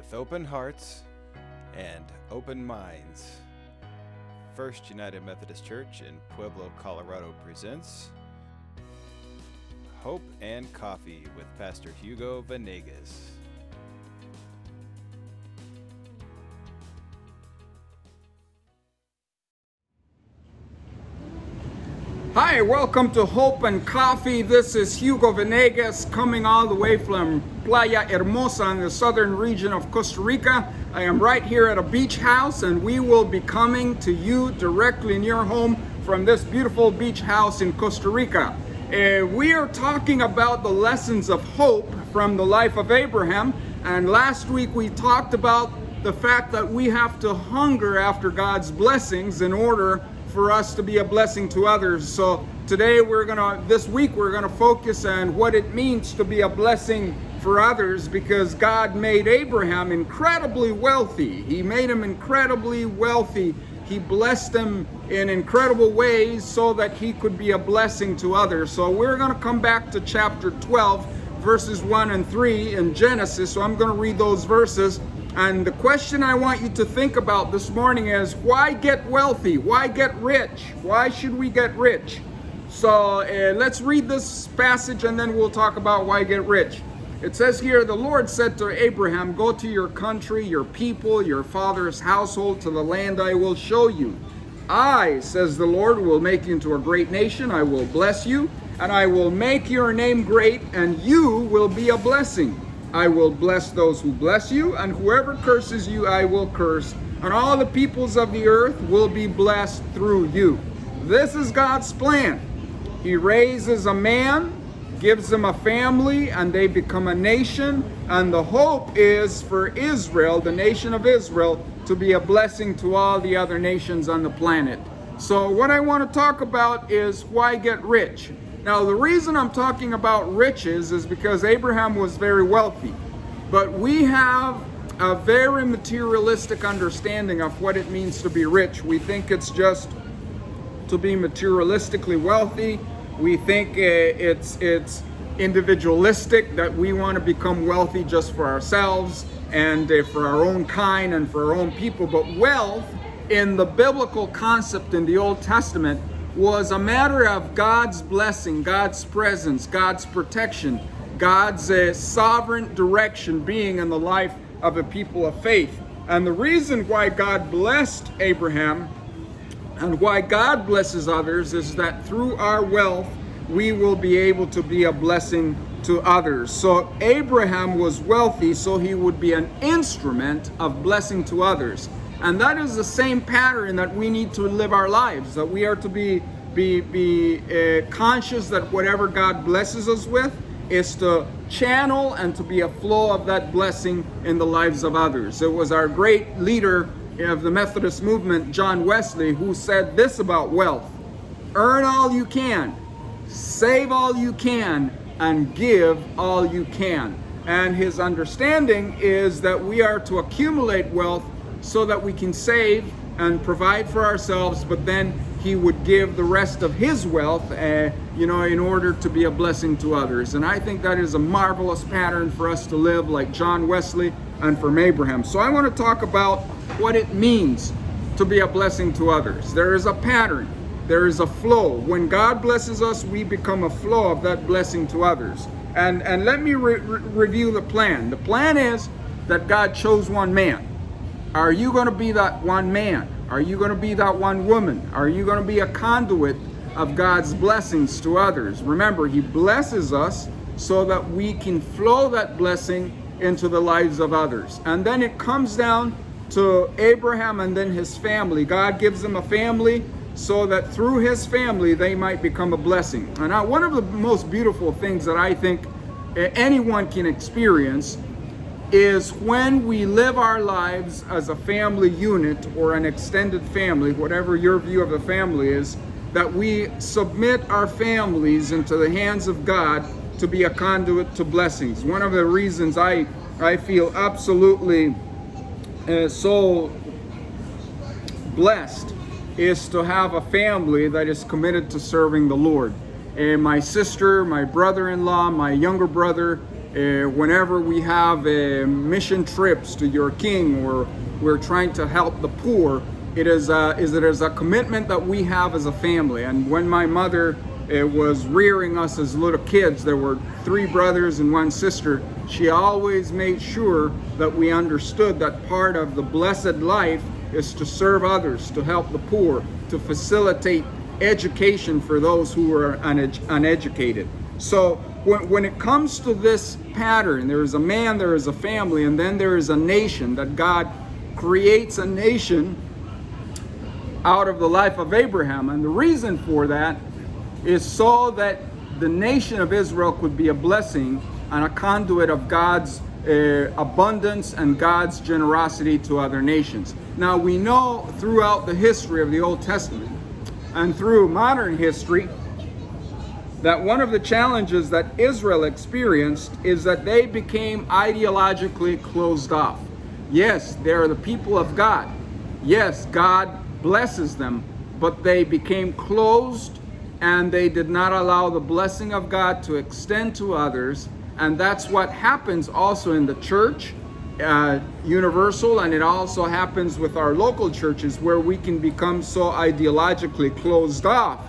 with open hearts and open minds. First United Methodist Church in Pueblo, Colorado presents Hope and Coffee with Pastor Hugo Venegas. Hi, welcome to Hope and Coffee. This is Hugo Venegas coming all the way from Playa Hermosa in the southern region of Costa Rica. I am right here at a beach house and we will be coming to you directly in your home from this beautiful beach house in Costa Rica. We are talking about the lessons of hope from the life of Abraham, and last week we talked about the fact that we have to hunger after God's blessings in order for us to be a blessing to others. So today this week we're gonna focus on what it means to be a blessing for others, because God made Abraham incredibly wealthy. He made him incredibly wealthy. He blessed him in incredible ways so that he could be a blessing to others. So we're gonna come back to chapter 12, verses 1 and 3 in Genesis. So I'm gonna read those verses. And the question I want you to think about this morning is, why get wealthy? Why get rich? Why should we get rich? So let's read this passage and then we'll talk about why get rich. It says here, the Lord said to Abraham, go to your country, your people, your father's household, to the land I will show you. I, says the Lord, will make you into a great nation. I will bless you, and I will make your name great, and you will be a blessing. I will bless those who bless you, and whoever curses you, I will curse. And all the peoples of the earth will be blessed through you. This is God's plan. He raises a man, gives them a family, and they become a nation. And the hope is for Israel, the nation of Israel, to be a blessing to all the other nations on the planet. So what I want to talk about is why get rich. Now, the reason I'm talking about riches is because Abraham was very wealthy, but we have a very materialistic understanding of what it means to be rich. We think it's just to be materialistically wealthy. We think it's individualistic, that we want to become wealthy just for ourselves and for our own kind and for our own people. But wealth, in the biblical concept in the Old Testament, was a matter of God's blessing, God's presence, God's protection, God's sovereign direction being in the life of a people of faith. And the reason why God blessed Abraham and why God blesses others is that through our wealth, we will be able to be a blessing to others. So Abraham was wealthy so he would be an instrument of blessing to others. And that is the same pattern that we need to live our lives, that we are to be conscious that whatever God blesses us with is to channel and to be a flow of that blessing in the lives of others. It was our great leader of the Methodist movement, John Wesley, who said this about wealth: earn all you can, save all you can, and give all you can. And his understanding is that we are to accumulate wealth so that we can save and provide for ourselves, but then he would give the rest of his wealth, in order to be a blessing to others. And I think that is a marvelous pattern for us to live like John Wesley and from Abraham. So I want to talk about what it means to be a blessing to others. There is a pattern. There is a flow. When God blesses us, we become a flow of that blessing to others. And let me review the plan. The plan is that God chose one man. Are you going to be that one man? Are you going to be that one woman? Are you going to be a conduit of God's blessings to others? Remember, he blesses us so that we can flow that blessing into the lives of others. And then it comes down to Abraham and then his family. God gives them a family so that through his family they might become a blessing. And now, one of the most beautiful things that I think anyone can experience is when we live our lives as a family unit or an extended family, whatever your view of the family is, that we submit our families into the hands of God to be a conduit to blessings. One of the reasons I feel absolutely so blessed is to have a family that is committed to serving the Lord. And my sister, my brother-in-law, my younger brother, whenever we have mission trips to your king, or we're trying to help the poor, it is a commitment that we have as a family. And when my mother was rearing us as little kids, there were 3 brothers and 1 sister, she always made sure that we understood that part of the blessed life is to serve others, to help the poor, to facilitate education for those who are uneducated. So when it comes to this pattern, there is a man, there is a family, and then there is a nation, that God creates a nation out of the life of Abraham. And the reason for that is so that the nation of Israel could be a blessing and a conduit of God's abundance and God's generosity to other nations. Now, we know throughout the history of the Old Testament and through modern history that one of the challenges that Israel experienced is that they became ideologically closed off. Yes, they're the people of God. Yes, God blesses them, but they became closed and they did not allow the blessing of God to extend to others. And that's what happens also in the church, universal, and it also happens with our local churches, where we can become so ideologically closed off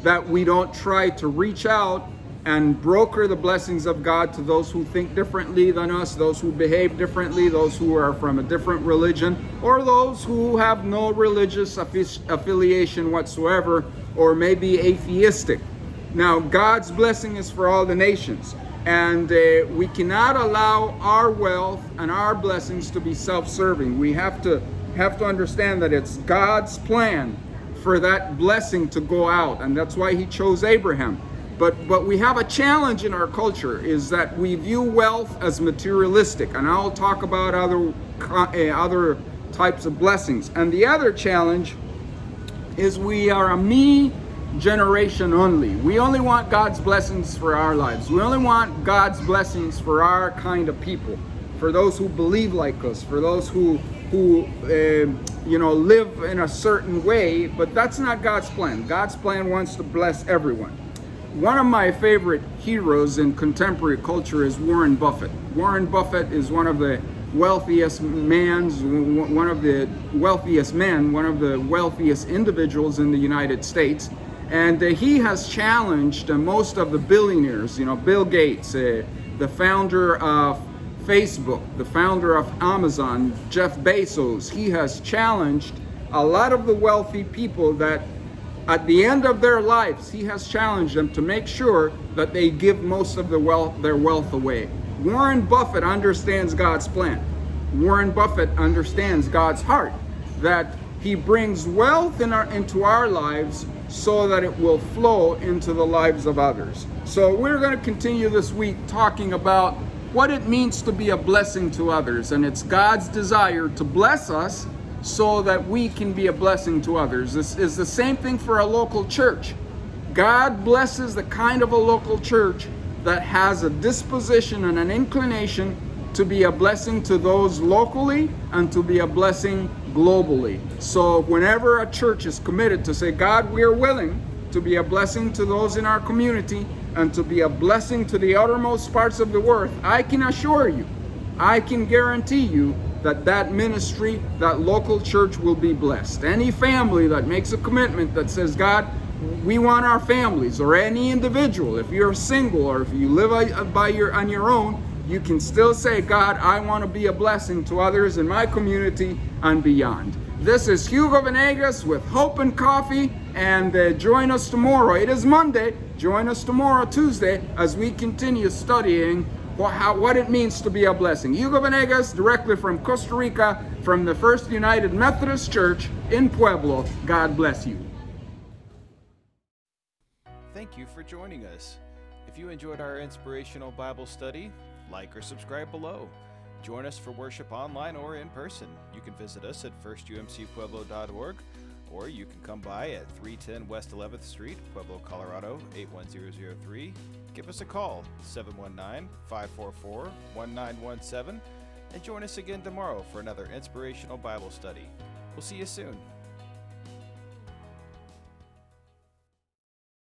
that we don't try to reach out and broker the blessings of God to those who think differently than us, those who behave differently, those who are from a different religion, or those who have no religious affiliation whatsoever, or maybe atheistic. Now, God's blessing is for all the nations, and we cannot allow our wealth and our blessings to be self-serving. We have to understand that it's God's plan for that blessing to go out, and that's why He chose Abraham. But we have a challenge in our culture, is that we view wealth as materialistic, and I'll talk about other types of blessings. And the other challenge is we are a me generation only. We only want God's blessings for our lives. We only want God's blessings for our kind of people, for those who believe like us, for those who live in a certain way. But that's not God's plan. God's plan wants to bless everyone. One of my favorite heroes in contemporary culture is Warren Buffett. Warren Buffett is one of the wealthiest one of the wealthiest individuals in the United States. And he has challenged most of the billionaires, Bill Gates, the founder of Facebook, the founder of Amazon, Jeff Bezos. He has challenged a lot of the wealthy people that at the end of their lives, he has challenged them to make sure that they give most of their wealth away. Warren Buffett understands God's plan. Warren Buffett understands God's heart, that He brings wealth into our lives so that it will flow into the lives of others. So we're going to continue this week talking about what it means to be a blessing to others. And it's God's desire to bless us so that we can be a blessing to others. This is the same thing for a local church. God blesses the kind of a local church that has a disposition and an inclination to be a blessing to those locally and to be a blessing globally. So whenever a church is committed to say, God, we are willing to be a blessing to those in our community and to be a blessing to the outermost parts of the earth, I can assure you, I can guarantee you that ministry, that local church will be blessed. Any family that makes a commitment that says, God, we want our families, or any individual, if you're single or if you live on your own, you can still say, God, I want to be a blessing to others in my community and beyond. This is Hugo Venegas with Hope and Coffee, and join us tomorrow. It is Monday. Join us tomorrow, Tuesday, as we continue studying what it means to be a blessing. Hugo Venegas, directly from Costa Rica, from the First United Methodist Church in Pueblo. God bless you. Thank you for joining us. If you enjoyed our inspirational Bible study, like or subscribe below. Join us for worship online or in person. You can visit us at firstumcpueblo.org, or you can come by at 310 West 11th Street, Pueblo, Colorado 81003. Give us a call, 719-544-1917, and join us again tomorrow for another inspirational Bible study. We'll see you soon.